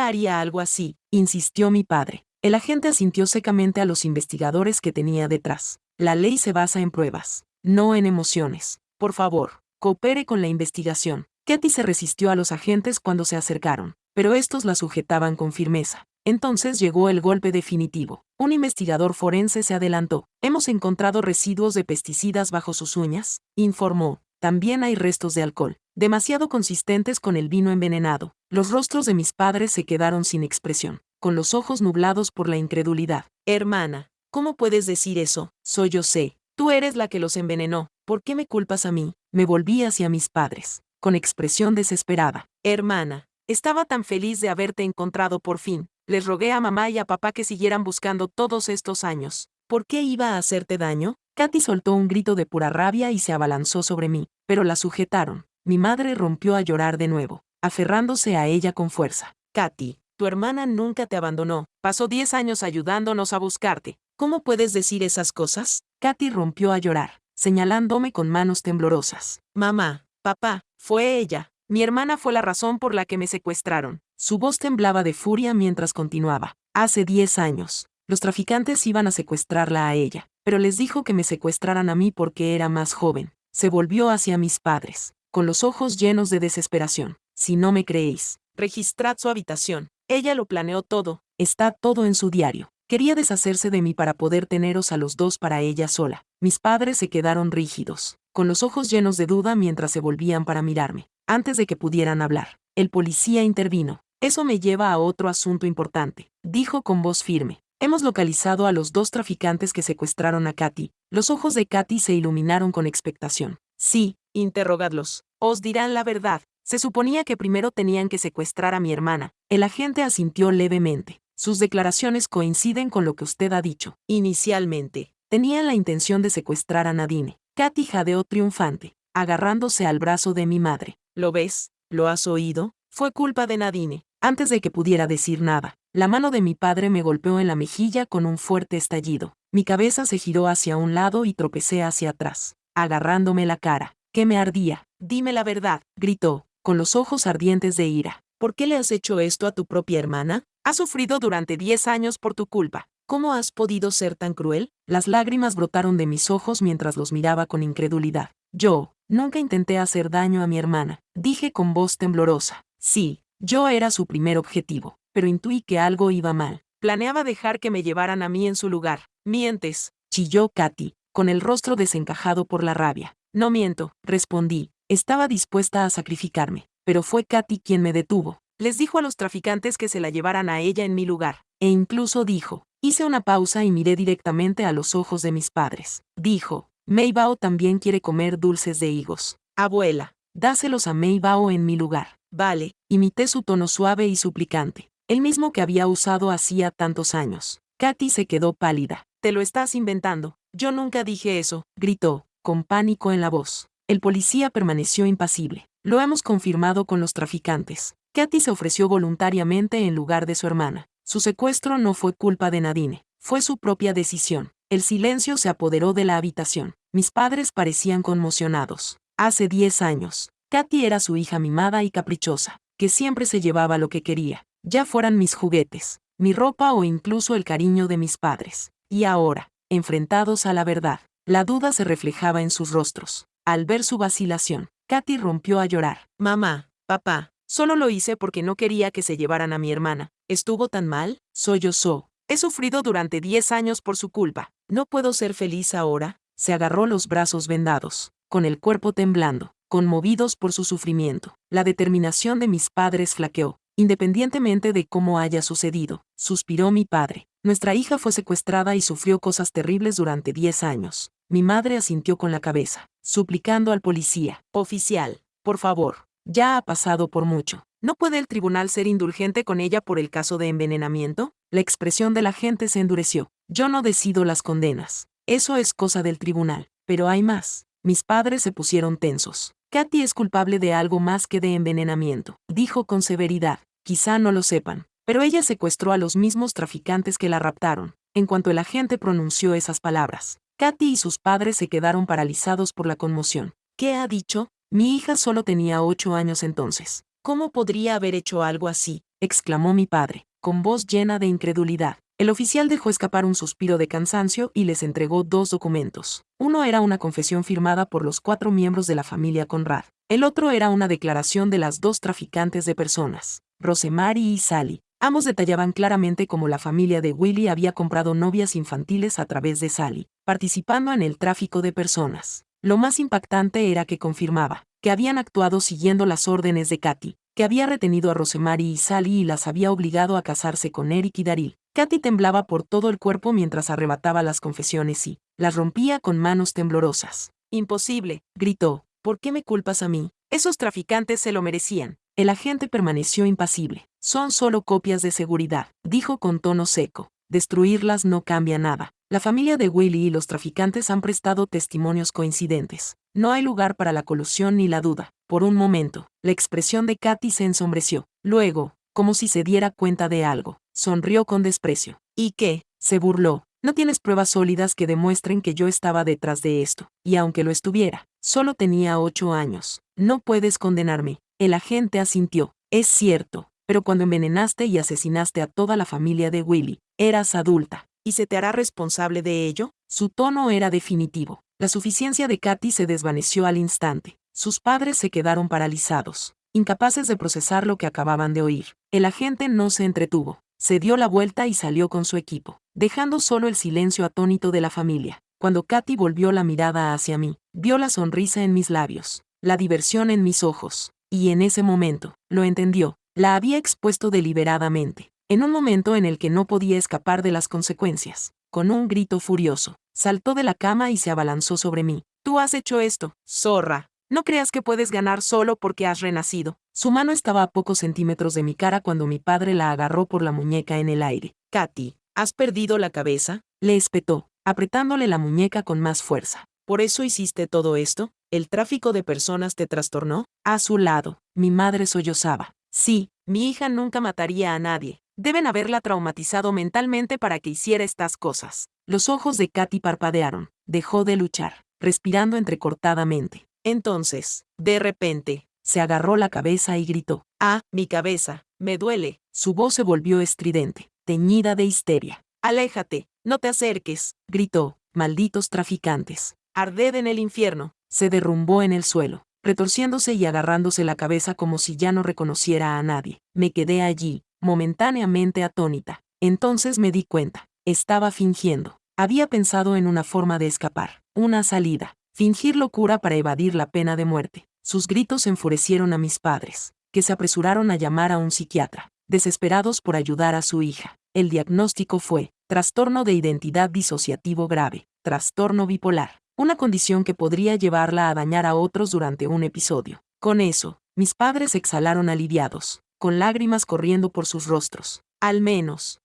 haría algo así, insistió mi padre. El agente asintió secamente a los investigadores que tenía detrás. La ley se basa en pruebas, no en emociones. Por favor, coopere con la investigación. Katy se resistió a los agentes cuando se acercaron, pero estos la sujetaban con firmeza. Entonces llegó el golpe definitivo. Un investigador forense se adelantó. Hemos encontrado residuos de pesticidas bajo sus uñas, informó. También hay restos de alcohol, demasiado consistentes con el vino envenenado. Los rostros de mis padres se quedaron sin expresión, con los ojos nublados por la incredulidad. Hermana, ¿cómo puedes decir eso? Sollocé. Tú eres la que los envenenó. ¿Por qué me culpas a mí? Me volví hacia mis padres, con expresión desesperada. Hermana, estaba tan feliz de haberte encontrado por fin. Les rogué a mamá y a papá que siguieran buscando todos estos años. ¿Por qué iba a hacerte daño? Katy soltó un grito de pura rabia y se abalanzó sobre mí, pero la sujetaron. Mi madre rompió a llorar de nuevo, aferrándose a ella con fuerza. Katy, tu hermana nunca te abandonó, pasó 10 años ayudándonos a buscarte. ¿Cómo puedes decir esas cosas? Katy rompió a llorar, señalándome con manos temblorosas. Mamá, papá, fue ella. Mi hermana fue la razón por la que me secuestraron. Su voz temblaba de furia mientras continuaba. Hace 10 años, los traficantes iban a secuestrarla a ella, pero les dijo que me secuestraran a mí porque era más joven. Se volvió hacia mis padres, con los ojos llenos de desesperación. Si no me creéis, registrad su habitación. Ella lo planeó todo, está todo en su diario. Quería deshacerse de mí para poder teneros a los dos para ella sola. Mis padres se quedaron rígidos, con los ojos llenos de duda mientras se volvían para mirarme. Antes de que pudieran hablar, el policía intervino. Eso me lleva a otro asunto importante, dijo con voz firme. Hemos localizado a los dos traficantes que secuestraron a Katy. Los ojos de Katy se iluminaron con expectación. Sí, interrogadlos. Os dirán la verdad. Se suponía que primero tenían que secuestrar a mi hermana. El agente asintió levemente. Sus declaraciones coinciden con lo que usted ha dicho. Inicialmente, tenían la intención de secuestrar a Nadine. Katy jadeó triunfante, agarrándose al brazo de mi madre. ¿Lo ves? ¿Lo has oído? Fue culpa de Nadine. Antes de que pudiera decir nada, la mano de mi padre me golpeó en la mejilla con un fuerte estallido. Mi cabeza se giró hacia un lado y tropecé hacia atrás, agarrándome la cara, que me ardía. Dime la verdad, gritó, con los ojos ardientes de ira. ¿Por qué le has hecho esto a tu propia hermana? Ha sufrido durante 10 años por tu culpa. ¿Cómo has podido ser tan cruel? Las lágrimas brotaron de mis ojos mientras los miraba con incredulidad. Yo nunca intenté hacer daño a mi hermana, dije con voz temblorosa. Sí, yo era su primer objetivo, pero intuí que algo iba mal. Planeaba dejar que me llevaran a mí en su lugar. Mientes, chilló Katy, con el rostro desencajado por la rabia. No miento, respondí. Estaba dispuesta a sacrificarme, pero fue Katy quien me detuvo. Les dijo a los traficantes que se la llevaran a ella en mi lugar, e incluso dijo. Hice una pausa y miré directamente a los ojos de mis padres. Dijo, Maybao también quiere comer dulces de higos. Abuela, dáselos a Maybao en mi lugar. Vale, imité su tono suave y suplicante, el mismo que había usado hacía tantos años. Katy se quedó pálida. Te lo estás inventando. Yo nunca dije eso, gritó, con pánico en la voz. El policía permaneció impasible. Lo hemos confirmado con los traficantes. Katy se ofreció voluntariamente en lugar de su hermana. Su secuestro no fue culpa de Nadine, fue su propia decisión. El silencio se apoderó de la habitación. Mis padres parecían conmocionados. Hace 10 años, Katy era su hija mimada y caprichosa, que siempre se llevaba lo que quería, ya fueran mis juguetes, mi ropa o incluso el cariño de mis padres. Y ahora, enfrentados a la verdad, la duda se reflejaba en sus rostros. Al ver su vacilación, Katy rompió a llorar. Mamá, papá, solo lo hice porque no quería que se llevaran a mi hermana. ¿Estuvo tan mal? Sollozó. He sufrido durante 10 años por su culpa. ¿No puedo ser feliz ahora? Se agarró los brazos vendados, con el cuerpo temblando, conmovidos por su sufrimiento. La determinación de mis padres flaqueó. Independientemente de cómo haya sucedido, suspiró mi padre. Nuestra hija fue secuestrada y sufrió cosas terribles durante 10 años. Mi madre asintió con la cabeza, suplicando al policía. Oficial, por favor, ya ha pasado por mucho. ¿No puede el tribunal ser indulgente con ella por el caso de envenenamiento? La expresión del agente se endureció. Yo no decido las condenas. Eso es cosa del tribunal. Pero hay más. Mis padres se pusieron tensos. Katy es culpable de algo más que de envenenamiento, dijo con severidad. Quizá no lo sepan, pero ella secuestró a los mismos traficantes que la raptaron. En cuanto el agente pronunció esas palabras, Katy y sus padres se quedaron paralizados por la conmoción. ¿Qué ha dicho? Mi hija solo tenía 8 años entonces. ¿Cómo podría haber hecho algo así? Exclamó mi padre, con voz llena de incredulidad. El oficial dejó escapar un suspiro de cansancio y les entregó 2 documentos. Uno era una confesión firmada por los 4 miembros de la familia Conrad. El otro era una declaración de las 2 traficantes de personas, Rosemary y Sally. Ambos detallaban claramente cómo la familia de Willie había comprado novias infantiles a través de Sally, participando en el tráfico de personas. Lo más impactante era que confirmaba que habían actuado siguiendo las órdenes de Katy, que había retenido a Rosemary y Sally y las había obligado a casarse con Eric y Daryl. Katy temblaba por todo el cuerpo mientras arrebataba las confesiones y las rompía con manos temblorosas. Imposible, gritó. ¿Por qué me culpas a mí? Esos traficantes se lo merecían. El agente permaneció impasible. Son solo copias de seguridad, dijo con tono seco. Destruirlas no cambia nada. La familia de Willy y los traficantes han prestado testimonios coincidentes. No hay lugar para la colusión ni la duda. Por un momento, la expresión de Katy se ensombreció. Luego, como si se diera cuenta de algo, sonrió con desprecio. ¿Y qué? Se burló. No tienes pruebas sólidas que demuestren que yo estaba detrás de esto. Y aunque lo estuviera, solo tenía 8 años. No puedes condenarme. El agente asintió. Es cierto, pero cuando envenenaste y asesinaste a toda la familia de Willy, eras adulta. ¿Y se te hará responsable de ello? Su tono era definitivo. La suficiencia de Katy se desvaneció al instante. Sus padres se quedaron paralizados, incapaces de procesar lo que acababan de oír. El agente no se entretuvo. Se dio la vuelta y salió con su equipo, dejando solo el silencio atónito de la familia. Cuando Katy volvió la mirada hacia mí, vio la sonrisa en mis labios, la diversión en mis ojos, y en ese momento, lo entendió. La había expuesto deliberadamente, en un momento en el que no podía escapar de las consecuencias. Con un grito furioso, saltó de la cama y se abalanzó sobre mí. «Tú has hecho esto, zorra. No creas que puedes ganar solo porque has renacido». Su mano estaba a pocos centímetros de mi cara cuando mi padre la agarró por la muñeca en el aire. «Katy, ¿has perdido la cabeza?», le espetó, apretándole la muñeca con más fuerza. «¿Por eso hiciste todo esto? ¿El tráfico de personas te trastornó?». A su lado, mi madre sollozaba. «Sí, mi hija nunca mataría a nadie. Deben haberla traumatizado mentalmente para que hiciera estas cosas». Los ojos de Katy parpadearon. Dejó de luchar, respirando entrecortadamente. Entonces, de repente, se agarró la cabeza y gritó. «Ah, mi cabeza, me duele». Su voz se volvió estridente, teñida de histeria. «Aléjate, no te acerques», gritó. «Malditos traficantes. Arded en el infierno». Se derrumbó en el suelo, retorciéndose y agarrándose la cabeza como si ya no reconociera a nadie. Me quedé allí, momentáneamente atónita. Entonces me di cuenta. Estaba fingiendo. Había pensado en una forma de escapar, una salida. Fingir locura para evadir la pena de muerte. Sus gritos enfurecieron a mis padres, que se apresuraron a llamar a un psiquiatra, desesperados por ayudar a su hija. El diagnóstico fue trastorno de identidad disociativo grave, trastorno bipolar, una condición que podría llevarla a dañar a otros durante un episodio. Con eso, mis padres exhalaron aliviados, con lágrimas corriendo por sus rostros. Al menos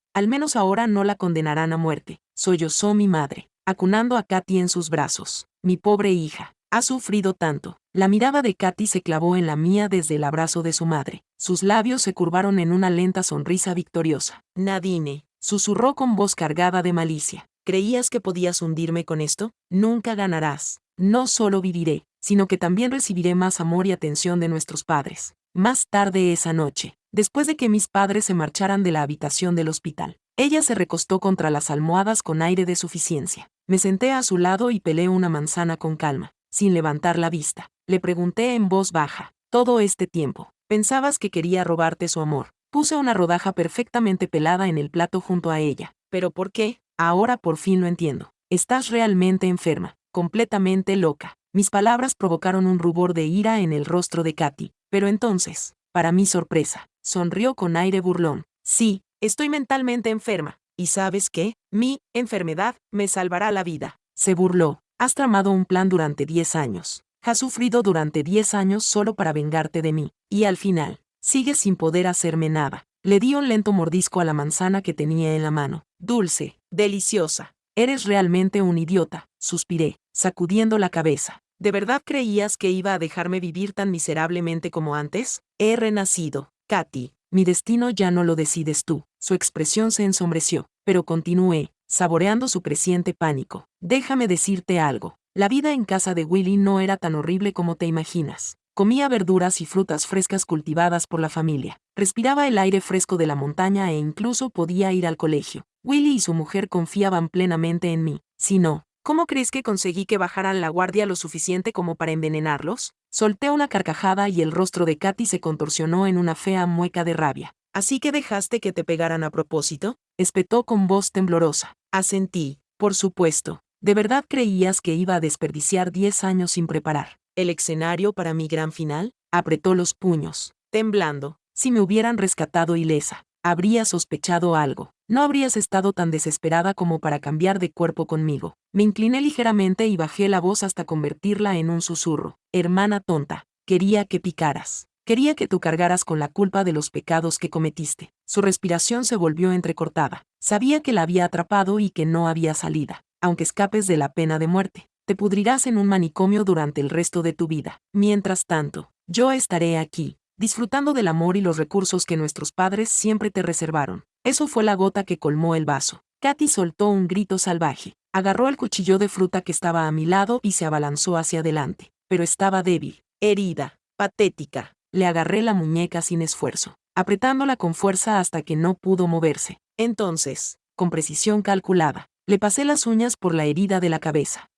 ahora no la condenarán a muerte, sollozó mi madre, acunando a Katy en sus brazos. Mi pobre hija, ha sufrido tanto. La mirada de Katy se clavó en la mía desde el abrazo de su madre. Sus labios se curvaron en una lenta sonrisa victoriosa. «Nadine», susurró con voz cargada de malicia. «¿Creías que podías hundirme con esto? Nunca ganarás. No solo viviré, sino que también recibiré más amor y atención de nuestros padres». Más tarde esa noche, después de que mis padres se marcharan de la habitación del hospital, ella se recostó contra las almohadas con aire de suficiencia. Me senté a su lado y pelé una manzana con calma, sin levantar la vista. Le pregunté en voz baja. «Todo este tiempo, ¿pensabas que quería robarte su amor?» Puse una rodaja perfectamente pelada en el plato junto a ella. «¿Pero por qué? Ahora por fin lo entiendo. Estás realmente enferma, completamente loca». Mis palabras provocaron un rubor de ira en el rostro de Katy, pero entonces, para mi sorpresa, sonrió con aire burlón. «Sí, estoy mentalmente enferma. ¿Y sabes qué? Mi enfermedad me salvará la vida». Se burló. «Has tramado un plan durante 10 años. Has sufrido durante 10 años solo para vengarte de mí. Y al final, sigues sin poder hacerme nada». Le di un lento mordisco a la manzana que tenía en la mano. «Dulce, deliciosa. Eres realmente un idiota», suspiré, sacudiendo la cabeza. «¿De verdad creías que iba a dejarme vivir tan miserablemente como antes? He renacido, Katy. Mi destino ya no lo decides tú». Su expresión se ensombreció, pero continué, saboreando su creciente pánico. «Déjame decirte algo. La vida en casa de Willy no era tan horrible como te imaginas. Comía verduras y frutas frescas cultivadas por la familia. Respiraba el aire fresco de la montaña e incluso podía ir al colegio. Willy y su mujer confiaban plenamente en mí. Si no, ¿cómo crees que conseguí que bajaran la guardia lo suficiente como para envenenarlos?». Solté una carcajada y el rostro de Katy se contorsionó en una fea mueca de rabia. «¿Así que dejaste que te pegaran a propósito?», espetó con voz temblorosa. Asentí. «Por supuesto. ¿De verdad creías que iba a desperdiciar 10 años sin preparar el escenario para mi gran final?». Apretó los puños, temblando. «Si me hubieran rescatado ilesa, habría sospechado algo. No habrías estado tan desesperada como para cambiar de cuerpo conmigo». Me incliné ligeramente y bajé la voz hasta convertirla en un susurro. «Hermana tonta, quería que picaras. Quería que tú cargaras con la culpa de los pecados que cometiste». Su respiración se volvió entrecortada. Sabía que la había atrapado y que no había salida. aunque escapes de la pena de muerte. Te pudrirás en un manicomio durante el resto de tu vida. Mientras tanto, yo estaré aquí, disfrutando del amor y los recursos que nuestros padres siempre te reservaron. Eso fue la gota que colmó el vaso. Katy soltó un grito salvaje. Agarró el cuchillo de fruta que estaba a mi lado y se abalanzó hacia adelante. Pero estaba débil, herida, patética. Le agarré la muñeca sin esfuerzo, apretándola con fuerza hasta que no pudo moverse. Entonces, con precisión calculada, le pasé las uñas por la herida de la cabeza.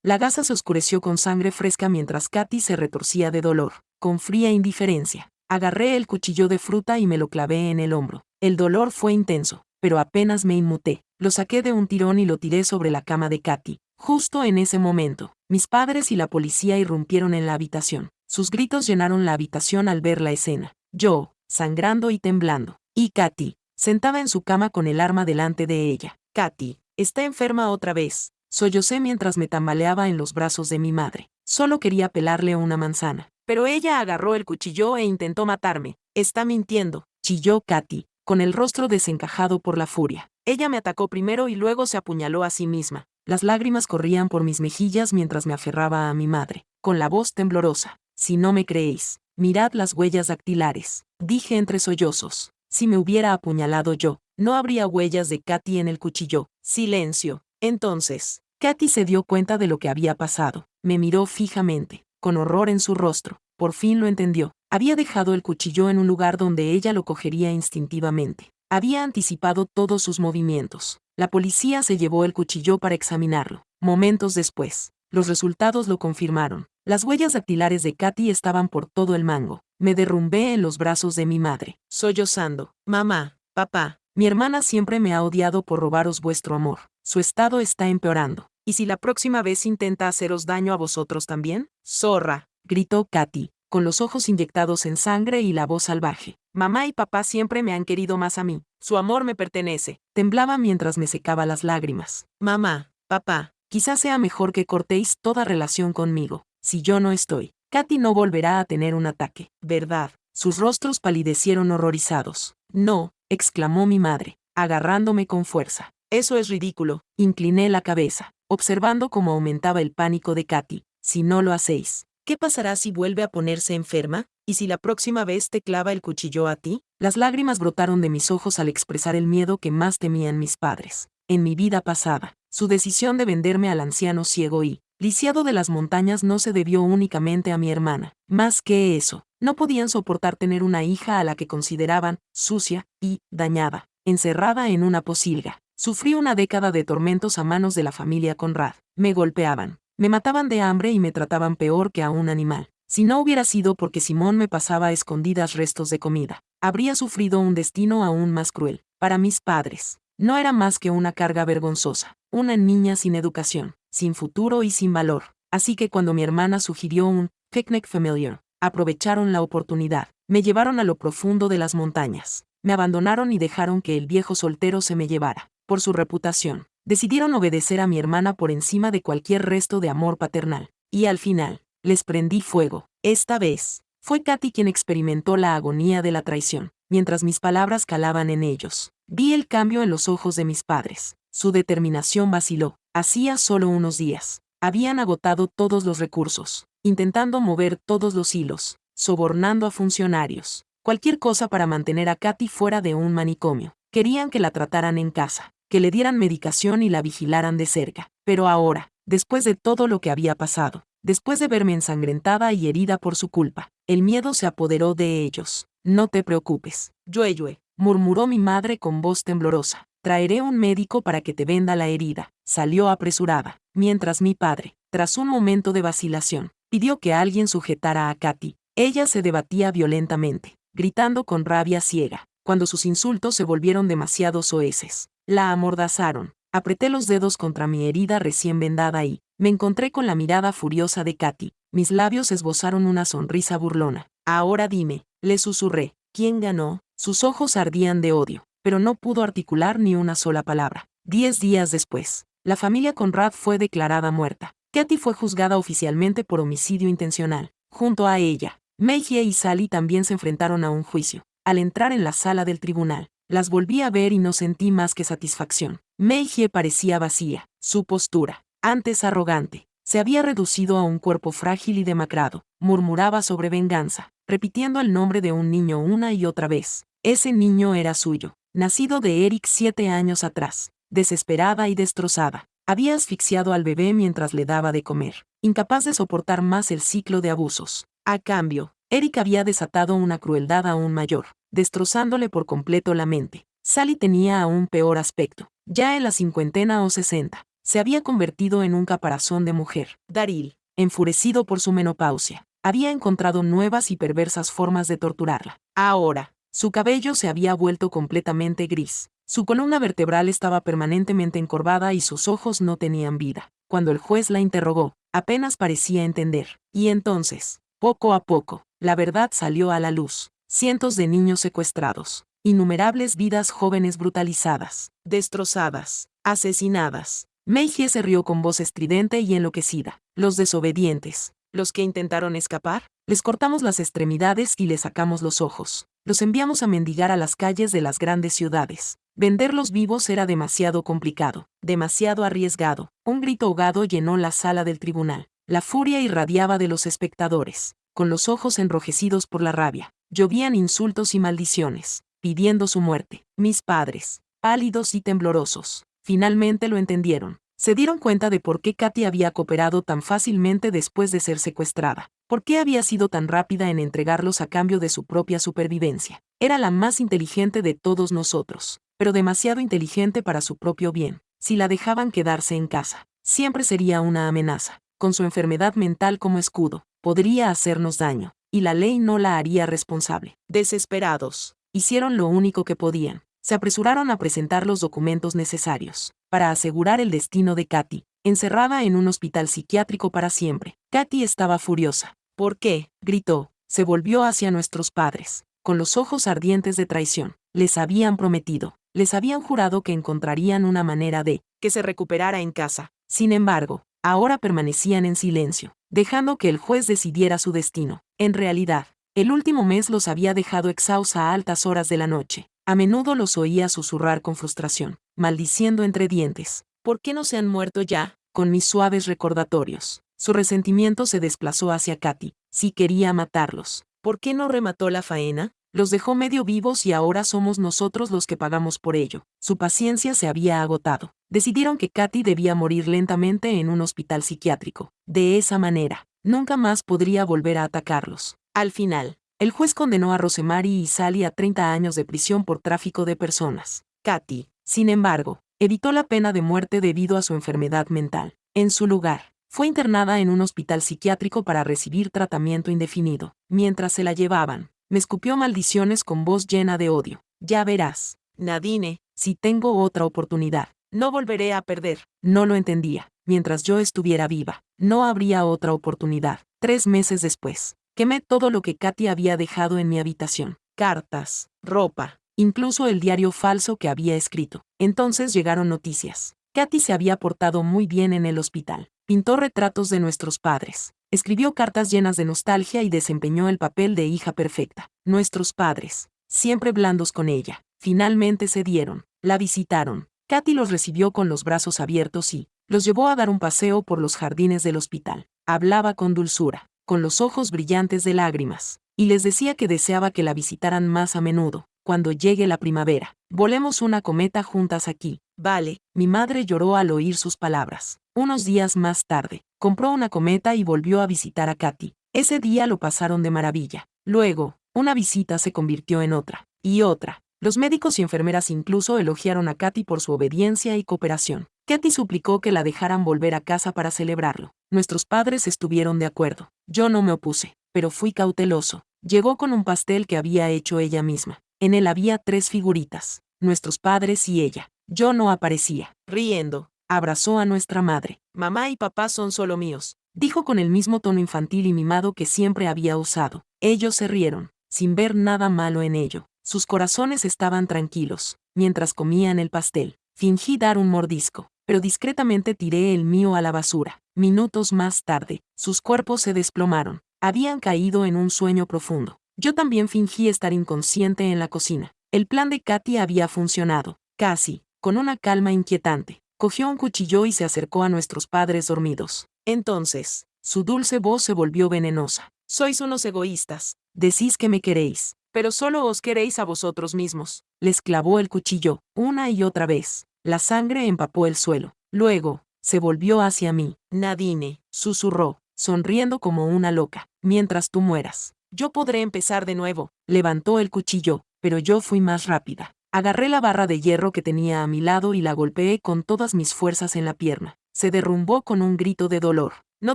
La gasa se oscureció con sangre fresca mientras Katy se retorcía de dolor. Con fría indiferencia, agarré el cuchillo de fruta y me lo clavé en el hombro. El dolor fue intenso, pero apenas me inmuté. Lo saqué de un tirón y lo tiré sobre la cama de Katy. Justo en ese momento, mis padres y la policía irrumpieron en la habitación. Sus gritos llenaron la habitación al ver la escena. Yo, sangrando y temblando. Y Katy, sentada en su cama con el arma delante de ella. Katy, está enferma otra vez. Sollocé mientras me tambaleaba en los brazos de mi madre. Solo quería pelarle una manzana. Pero ella agarró el cuchillo e intentó matarme. Está mintiendo, chilló Katy, con el rostro desencajado por la furia. Ella me atacó primero y luego se apuñaló a sí misma. Las lágrimas corrían por mis mejillas mientras me aferraba a mi madre, con la voz temblorosa. Si no me creéis, mirad las huellas dactilares, dije entre sollozos. Si me hubiera apuñalado yo, no habría huellas de Katy en el cuchillo. Silencio. Entonces, Katy se dio cuenta de lo que había pasado. Me miró fijamente, con horror en su rostro. Por fin lo entendió. Había dejado el cuchillo en un lugar donde ella lo cogería instintivamente. Había anticipado todos sus movimientos. La policía se llevó el cuchillo para examinarlo. Momentos después, los resultados lo confirmaron. Las huellas dactilares de Katy estaban por todo el mango. Me derrumbé en los brazos de mi madre, sollozando. Mamá, papá, mi hermana siempre me ha odiado por robaros vuestro amor. Su estado está empeorando. ¿Y si la próxima vez intenta haceros daño a vosotros también? Zorra, gritó Katy, con los ojos inyectados en sangre y la voz salvaje. Mamá y papá siempre me han querido más a mí. Su amor me pertenece. Temblaba mientras me secaba las lágrimas. Mamá, papá, quizás sea mejor que cortéis toda relación conmigo. Si yo no estoy, Katy no volverá a tener un ataque, ¿verdad? Sus rostros palidecieron horrorizados. No, exclamó mi madre, agarrándome con fuerza. Eso es ridículo. Incliné la cabeza, observando cómo aumentaba el pánico de Katy. Si no lo hacéis, ¿qué pasará si vuelve a ponerse enferma? ¿Y si la próxima vez te clava el cuchillo a ti? Las lágrimas brotaron de mis ojos al expresar el miedo que más temían mis padres. En mi vida pasada, su decisión de venderme al anciano ciego y lisiado de las montañas no se debió únicamente a mi hermana. Más que eso, no podían soportar tener una hija a la que consideraban sucia y dañada, encerrada en una posilga. Sufrí una década de tormentos a manos de la familia Conrad. Me golpeaban, me mataban de hambre y me trataban peor que a un animal. Si no hubiera sido porque Simón me pasaba a escondidas restos de comida, habría sufrido un destino aún más cruel. Para mis padres, no era más que una carga vergonzosa, una niña sin educación, sin futuro y sin valor. Así que cuando mi hermana sugirió un picnic familiar, aprovecharon la oportunidad, me llevaron a lo profundo de las montañas, me abandonaron y dejaron que el viejo soltero se me llevara. Por su reputación, decidieron obedecer a mi hermana por encima de cualquier resto de amor paternal. Y al final, les prendí fuego. Esta vez, fue Katy quien experimentó la agonía de la traición, mientras mis palabras calaban en ellos. Vi el cambio en los ojos de mis padres. Su determinación vaciló. Hacía solo unos días. Habían agotado todos los recursos, intentando mover todos los hilos, sobornando a funcionarios. Cualquier cosa para mantener a Katy fuera de un manicomio. Querían que la trataran en casa, que le dieran medicación y la vigilaran de cerca. Pero ahora, después de todo lo que había pasado, después de verme ensangrentada y herida por su culpa, el miedo se apoderó de ellos. No te preocupes, Yue, murmuró mi madre con voz temblorosa. Traeré un médico para que te venda la herida. Salió apresurada, mientras mi padre, tras un momento de vacilación, pidió que alguien sujetara a Katy. Ella se debatía violentamente, gritando con rabia ciega. Cuando sus insultos se volvieron demasiado soeces, la amordazaron. Apreté los dedos contra mi herida recién vendada y me encontré con la mirada furiosa de Katy. Mis labios esbozaron una sonrisa burlona. Ahora dime, le susurré, ¿quién ganó? Sus ojos ardían de odio, pero no pudo articular ni una sola palabra. 10 días después, la familia Conrad fue declarada muerta. Katy fue juzgada oficialmente por homicidio intencional. Junto a ella, Meiji y Sally también se enfrentaron a un juicio. Al entrar en la sala del tribunal, las volví a ver y no sentí más que satisfacción. Meiji parecía vacía, Su postura, antes arrogante, se había reducido a un cuerpo frágil y demacrado. Murmuraba sobre venganza, repitiendo el nombre de un niño una y otra vez. Ese niño era suyo, nacido de Eric 7 años atrás. Desesperada y destrozada, había asfixiado al bebé mientras le daba de comer, incapaz de soportar más el ciclo de abusos. A cambio, Eric había desatado una crueldad aún mayor, destrozándole por completo la mente. Sally tenía aún peor aspecto. Ya en la cincuentena o 60, se había convertido en un caparazón de mujer. Daryl, enfurecido por su menopausia, había encontrado nuevas y perversas formas de torturarla. Ahora, su cabello se había vuelto completamente gris. Su columna vertebral estaba permanentemente encorvada y sus ojos no tenían vida. Cuando el juez la interrogó, apenas parecía entender. Y entonces, poco a poco, la verdad salió a la luz. Cientos de niños secuestrados, innumerables vidas jóvenes brutalizadas, destrozadas, asesinadas. Meiji se rió con voz estridente y enloquecida. Los desobedientes, los que intentaron escapar, les cortamos las extremidades y les sacamos los ojos. Los enviamos a mendigar a las calles de las grandes ciudades. Venderlos vivos era demasiado complicado, demasiado arriesgado. Un grito ahogado llenó la sala del tribunal. La furia irradiaba de los espectadores. Con los ojos enrojecidos por la rabia, llovían insultos y maldiciones, pidiendo su muerte. Mis padres, pálidos y temblorosos, finalmente lo entendieron. Se dieron cuenta de por qué Katy había cooperado tan fácilmente después de ser secuestrada. ¿Por qué había sido tan rápida en entregarlos a cambio de su propia supervivencia? Era la más inteligente de todos nosotros, pero demasiado inteligente para su propio bien. Si la dejaban quedarse en casa, siempre sería una amenaza. Con su enfermedad mental como escudo, podría hacernos daño, y la ley no la haría responsable. Desesperados, hicieron lo único que podían. Se apresuraron a presentar los documentos necesarios para asegurar el destino de Katy, encerrada en un hospital psiquiátrico para siempre. Katy estaba furiosa. ¿Por qué?, gritó. Se volvió hacia nuestros padres, con los ojos ardientes de traición. Les habían prometido, les habían jurado que encontrarían una manera de que se recuperara en casa. Sin embargo, ahora permanecían en silencio, dejando que el juez decidiera su destino. En realidad, el último mes los había dejado exhausta a altas horas de la noche. A menudo los oía susurrar con frustración, maldiciendo entre dientes. ¿Por qué no se han muerto ya? Con mis suaves recordatorios. Su resentimiento se desplazó hacia Katy. Si quería matarlos, ¿por qué no remató la faena? Los dejó medio vivos y ahora somos nosotros los que pagamos por ello. Su paciencia se había agotado. Decidieron que Katy debía morir lentamente en un hospital psiquiátrico. De esa manera, nunca más podría volver a atacarlos. Al final, el juez condenó a Rosemary y Sally a 30 años de prisión por tráfico de personas. Katy, sin embargo, evitó la pena de muerte debido a su enfermedad mental. En su lugar, fue internada en un hospital psiquiátrico para recibir tratamiento indefinido. Mientras se la llevaban, me escupió maldiciones con voz llena de odio. Ya verás, Nadine, si tengo otra oportunidad, no volveré a perder. No lo entendía. Mientras yo estuviera viva, no habría otra oportunidad. 3 meses después, quemé todo lo que Katy había dejado en mi habitación. Cartas, ropa, incluso el diario falso que había escrito. Entonces llegaron noticias. Katy se había portado muy bien en el hospital. Pintó retratos de nuestros padres. Escribió cartas llenas de nostalgia y desempeñó el papel de hija perfecta. Nuestros padres, siempre blandos con ella, finalmente cedieron. La visitaron. Katy los recibió con los brazos abiertos y los llevó a dar un paseo por los jardines del hospital. Hablaba con dulzura, con los ojos brillantes de lágrimas, y les decía que deseaba que la visitaran más a menudo. Cuando llegue la primavera, volemos una cometa juntas aquí. Vale, mi madre lloró al oír sus palabras. Unos días más tarde, compró una cometa y volvió a visitar a Katy. Ese día lo pasaron de maravilla. Luego, una visita se convirtió en otra, y otra. Los médicos y enfermeras incluso elogiaron a Katy por su obediencia y cooperación. Katy suplicó que la dejaran volver a casa para celebrarlo. Nuestros padres estuvieron de acuerdo. Yo no me opuse, pero fui cauteloso. Llegó con un pastel que había hecho ella misma. En él había 3 figuritas, nuestros padres y ella. Yo no aparecía. Riendo, abrazó a nuestra madre. Mamá y papá son solo míos, dijo con el mismo tono infantil y mimado que siempre había usado. Ellos se rieron, sin ver nada malo en ello. Sus corazones estaban tranquilos. Mientras comían el pastel, fingí dar un mordisco, pero discretamente tiré el mío a la basura. Minutos más tarde, sus cuerpos se desplomaron. Habían caído en un sueño profundo. Yo también fingí estar inconsciente en la cocina. El plan de Katy había funcionado, casi, con una calma inquietante. Cogió un cuchillo y se acercó a nuestros padres dormidos. Entonces, su dulce voz se volvió venenosa. Sois unos egoístas. Decís que me queréis, pero solo os queréis a vosotros mismos. Les clavó el cuchillo, una y otra vez. La sangre empapó el suelo. Luego, se volvió hacia mí. Nadine, susurró, sonriendo como una loca. Mientras tú mueras, yo podré empezar de nuevo. Levantó el cuchillo, pero yo fui más rápida. Agarré la barra de hierro que tenía a mi lado y la golpeé con todas mis fuerzas en la pierna. Se derrumbó con un grito de dolor. ¿No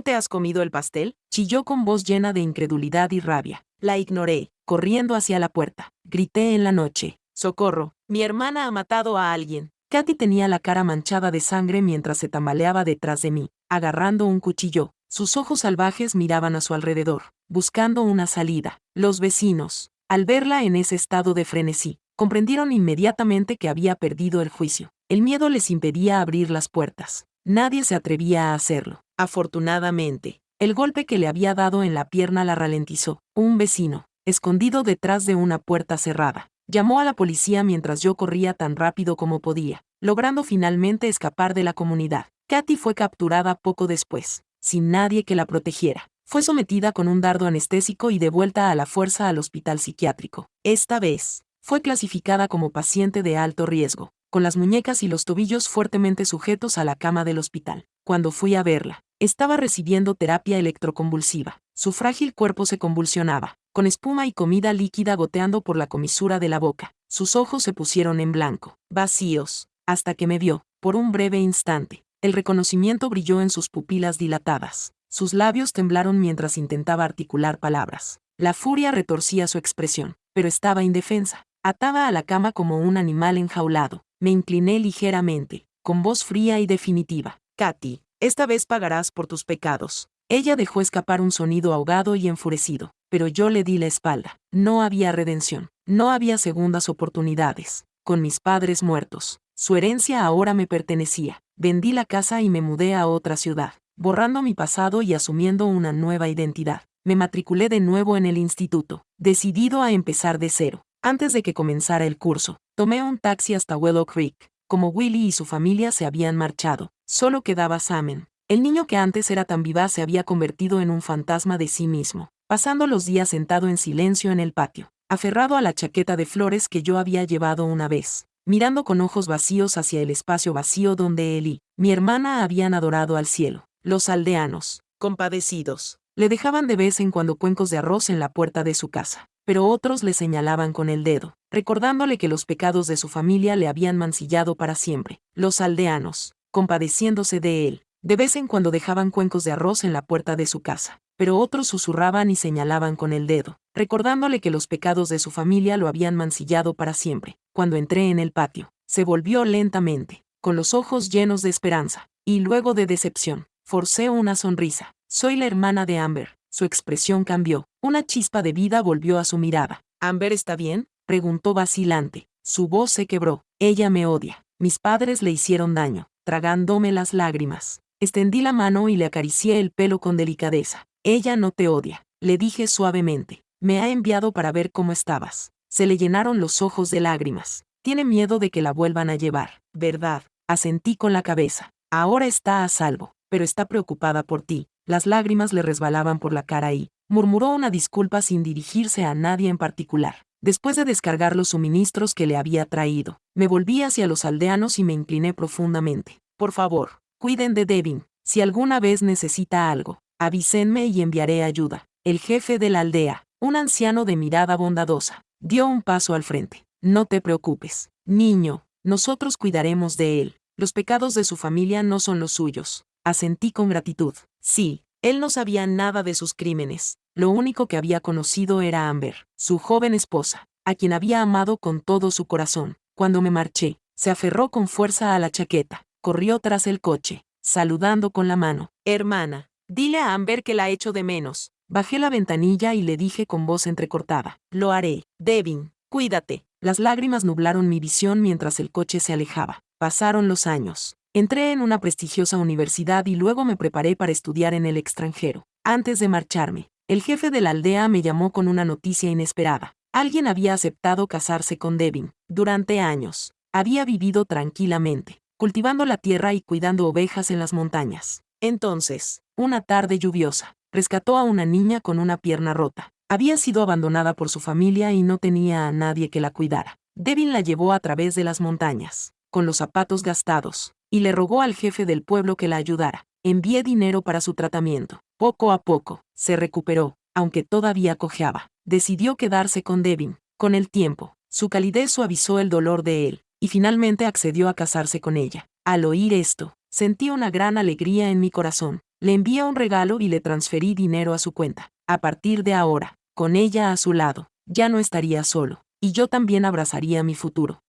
te has comido el pastel?, chilló con voz llena de incredulidad y rabia. La ignoré, corriendo hacia la puerta. Grité en la noche. ¡Socorro! Mi hermana ha matado a alguien. Katy tenía la cara manchada de sangre mientras se tambaleaba detrás de mí, agarrando un cuchillo. Sus ojos salvajes miraban a su alrededor, buscando una salida. Los vecinos, al verla en ese estado de frenesí, comprendieron inmediatamente que había perdido el juicio. El miedo les impedía abrir las puertas. Nadie se atrevía a hacerlo. Afortunadamente, el golpe que le había dado en la pierna la ralentizó. Un vecino, escondido detrás de una puerta cerrada, llamó a la policía mientras yo corría tan rápido como podía, logrando finalmente escapar de la comunidad. Katy fue capturada poco después, sin nadie que la protegiera. Fue sometida con un dardo anestésico y devuelta a la fuerza al hospital psiquiátrico. Esta vez, fue clasificada como paciente de alto riesgo, con las muñecas y los tobillos fuertemente sujetos a la cama del hospital. Cuando fui a verla, estaba recibiendo terapia electroconvulsiva. Su frágil cuerpo se convulsionaba, con espuma y comida líquida goteando por la comisura de la boca. Sus ojos se pusieron en blanco, vacíos, hasta que me vio, por un breve instante. El reconocimiento brilló en sus pupilas dilatadas. Sus labios temblaron mientras intentaba articular palabras. La furia retorcía su expresión, pero estaba indefensa, atada a la cama como un animal enjaulado. Me incliné ligeramente, con voz fría y definitiva. Katy, esta vez pagarás por tus pecados. Ella dejó escapar un sonido ahogado y enfurecido, pero yo le di la espalda. No había redención, no había segundas oportunidades. Con mis padres muertos, su herencia ahora me pertenecía. Vendí la casa y me mudé a otra ciudad, borrando mi pasado y asumiendo una nueva identidad. Me matriculé de nuevo en el instituto, decidido a empezar de cero. Antes de que comenzara el curso, tomé un taxi hasta Willow Creek. Como Willie y su familia se habían marchado, solo quedaba Samen. El niño que antes era tan vivaz se había convertido en un fantasma de sí mismo, pasando los días sentado en silencio en el patio, aferrado a la chaqueta de flores que yo había llevado una vez, mirando con ojos vacíos hacia el espacio vacío donde él y mi hermana habían adorado al cielo. Los aldeanos, compadecidos, le dejaban de vez en cuando cuencos de arroz en la puerta de su casa, pero otros le señalaban con el dedo, recordándole que los pecados de su familia le habían mancillado para siempre. Los aldeanos, compadeciéndose de él, de vez en cuando dejaban cuencos de arroz en la puerta de su casa, pero otros susurraban y señalaban con el dedo, recordándole que los pecados de su familia lo habían mancillado para siempre. Cuando entré en el patio, se volvió lentamente, con los ojos llenos de esperanza, y luego de decepción. Forcé una sonrisa. Soy la hermana de Amber. Su expresión cambió. Una chispa de vida volvió a su mirada. ¿Amber está bien?, preguntó vacilante. Su voz se quebró. Ella me odia. Mis padres le hicieron daño, tragándome las lágrimas. Extendí la mano y le acaricié el pelo con delicadeza. Ella no te odia, le dije suavemente. Me ha enviado para ver cómo estabas. Se le llenaron los ojos de lágrimas. Tiene miedo de que la vuelvan a llevar, ¿verdad? Asentí con la cabeza. Ahora está a salvo, pero está preocupada por ti. Las lágrimas le resbalaban por la cara y murmuró una disculpa sin dirigirse a nadie en particular. Después de descargar los suministros que le había traído, me volví hacia los aldeanos y me incliné profundamente. Por favor, cuiden de Devin. Si alguna vez necesita algo, avísenme y enviaré ayuda. El jefe de la aldea, un anciano de mirada bondadosa, dio un paso al frente. No te preocupes, niño, nosotros cuidaremos de él. Los pecados de su familia no son los suyos. Asentí con gratitud. Sí, él no sabía nada de sus crímenes. Lo único que había conocido era Amber, su joven esposa, a quien había amado con todo su corazón. Cuando me marché, se aferró con fuerza a la chaqueta, corrió tras el coche, saludando con la mano. Hermana, dile a Amber que la echo de menos. Bajé la ventanilla y le dije con voz entrecortada. Lo haré. Devin, cuídate. Las lágrimas nublaron mi visión mientras el coche se alejaba. Pasaron los años. Entré en una prestigiosa universidad y luego me preparé para estudiar en el extranjero. Antes de marcharme, el jefe de la aldea me llamó con una noticia inesperada. Alguien había aceptado casarse con Devin. Durante años, había vivido tranquilamente, cultivando la tierra y cuidando ovejas en las montañas. Entonces, una tarde lluviosa, rescató a una niña con una pierna rota. Había sido abandonada por su familia y no tenía a nadie que la cuidara. Devin la llevó a través de las montañas, con los zapatos gastados, y le rogó al jefe del pueblo que la ayudara. Envié dinero para su tratamiento. Poco a poco, se recuperó, aunque todavía cojeaba. Decidió quedarse con Devin. Con el tiempo, su calidez suavizó el dolor de él, y finalmente accedió a casarse con ella. Al oír esto, sentí una gran alegría en mi corazón. Le envié un regalo y le transferí dinero a su cuenta. A partir de ahora, con ella a su lado, ya no estaría solo, y yo también abrazaría mi futuro.